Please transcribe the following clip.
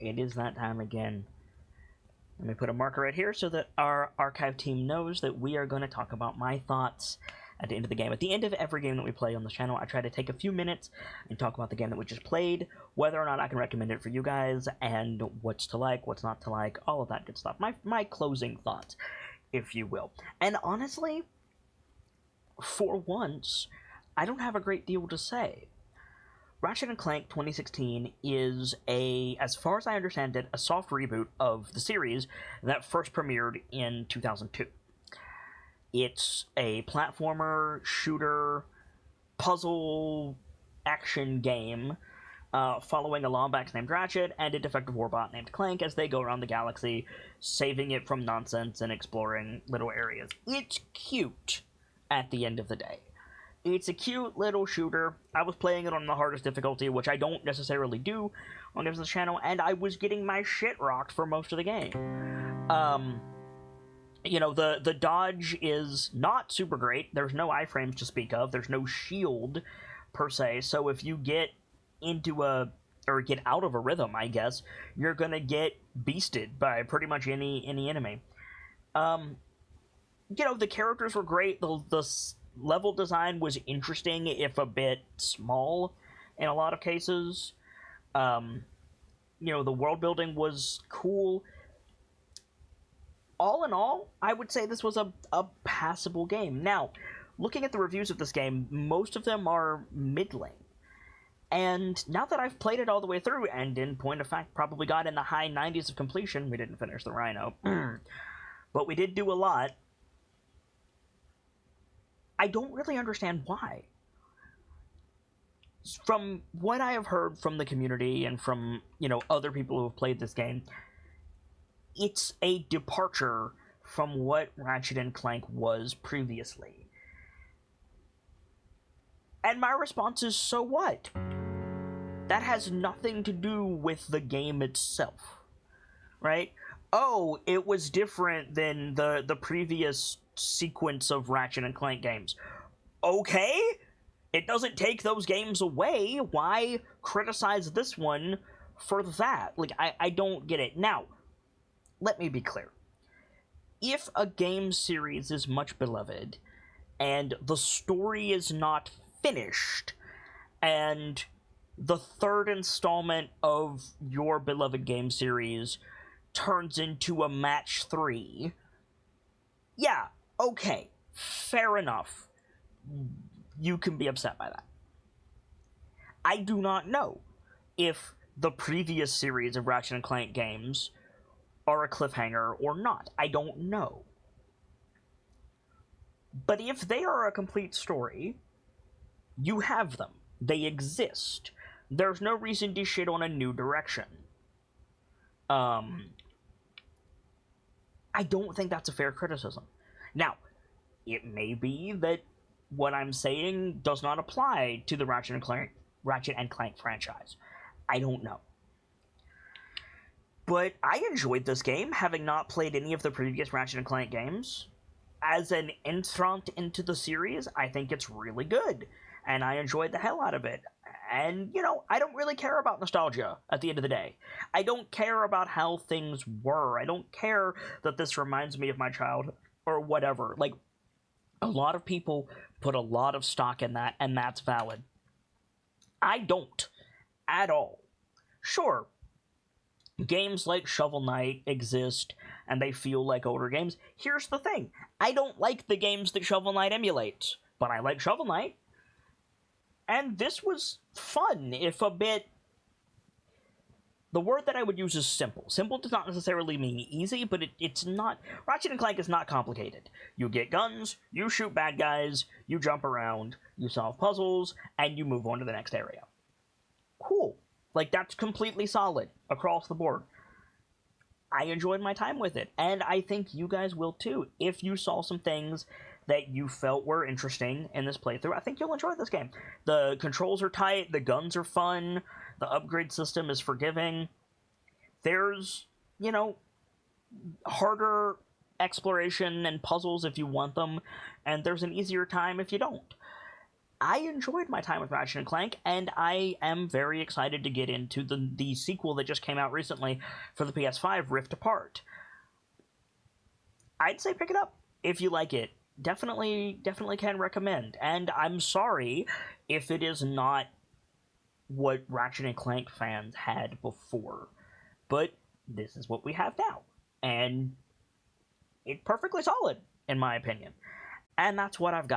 it is that time again. Let me put a marker right here so that our archive team knows that we are going to talk about my thoughts at the end of the game. At the end of every game that we play on this channel, I try to take a few minutes and talk about the game that we just played, whether or not I can recommend it for you guys, and what's to like, what's not to like, all of that good stuff. My closing thoughts, if you will. And honestly, for once, I don't have a great deal to say. Ratchet & Clank 2016 is as far as I understand it, a soft reboot of the series that first premiered in 2002. It's a platformer, shooter, puzzle, action game following a Lombax named Ratchet and a defective warbot named Clank as they go around the galaxy, saving it from nonsense and exploring little areas. It's cute at the end of the day. It's a cute little shooter. I was playing it on the hardest difficulty, which I don't necessarily do on this channel, and I was getting my shit rocked for most of the game. You know, the dodge is not super great. There's no iframes to speak of. There's no shield, per se, so if you get into or get out of a rhythm, I guess, you're gonna get beasted by pretty much any enemy. You know, the characters were great. The level design was interesting, if a bit small in a lot of cases. You know, the world building was cool. All in all, I would say this was a passable game. Now, looking at the reviews of this game, most of them are middling. And now that I've played it all the way through, and in point of fact probably got in the high 90s of completion, we didn't finish the Rhino, but we did do a lot, I don't really understand why. From what I have heard from the community and from, you know, other people who have played this game, it's a departure from what Ratchet & Clank was previously. And my response is, so what? That has nothing to do with the game itself, right? Oh, it was different than the previous sequence of Ratchet & Clank games. Okay, it doesn't take those games away. Why criticize this one for that? Like, I don't get it. Now, let me be clear. If a game series is much beloved, and the story is not finished, and the third installment of your beloved game series turns into a match 3, yeah, okay, fair enough. You can be upset by that. I do not know if the previous series of Ratchet & Clank games are a cliffhanger or not. I don't know. But if they are a complete story, you have them. They exist. There's no reason to shit on a new direction. I don't think that's a fair criticism. Now, it may be that what I'm saying does not apply to the Ratchet and Clank franchise. I don't know. But I enjoyed this game, having not played any of the previous Ratchet & Clank games. As an entrant into the series, I think it's really good, and I enjoyed the hell out of it. And, you know, I don't really care about nostalgia at the end of the day. I don't care about how things were. I don't care that this reminds me of my childhood, or whatever. Like, a lot of people put a lot of stock in that, and that's valid. I don't. At all. Sure, games like Shovel Knight exist, and they feel like older games. Here's the thing. I don't like the games that Shovel Knight emulates, but I like Shovel Knight. And this was fun, if a bit... The word that I would use is simple. Simple does not necessarily mean easy, but it's not... Ratchet & Clank is not complicated. You get guns, you shoot bad guys, you jump around, you solve puzzles, and you move on to the next area. Cool. Like, that's completely solid across the board. I enjoyed my time with it, and I think you guys will too. If you saw some things that you felt were interesting in this playthrough, I think you'll enjoy this game. The controls are tight, the guns are fun, the upgrade system is forgiving. There's, you know, harder exploration and puzzles if you want them, and there's an easier time if you don't. I enjoyed my time with Ratchet and Clank, and I am very excited to get into the sequel that just came out recently for the PS5, Rift Apart. I'd say pick it up if you like it. Definitely can recommend. And I'm sorry if it is not what Ratchet and Clank fans had before, but this is what we have now, and it's perfectly solid in my opinion. And that's what I've got.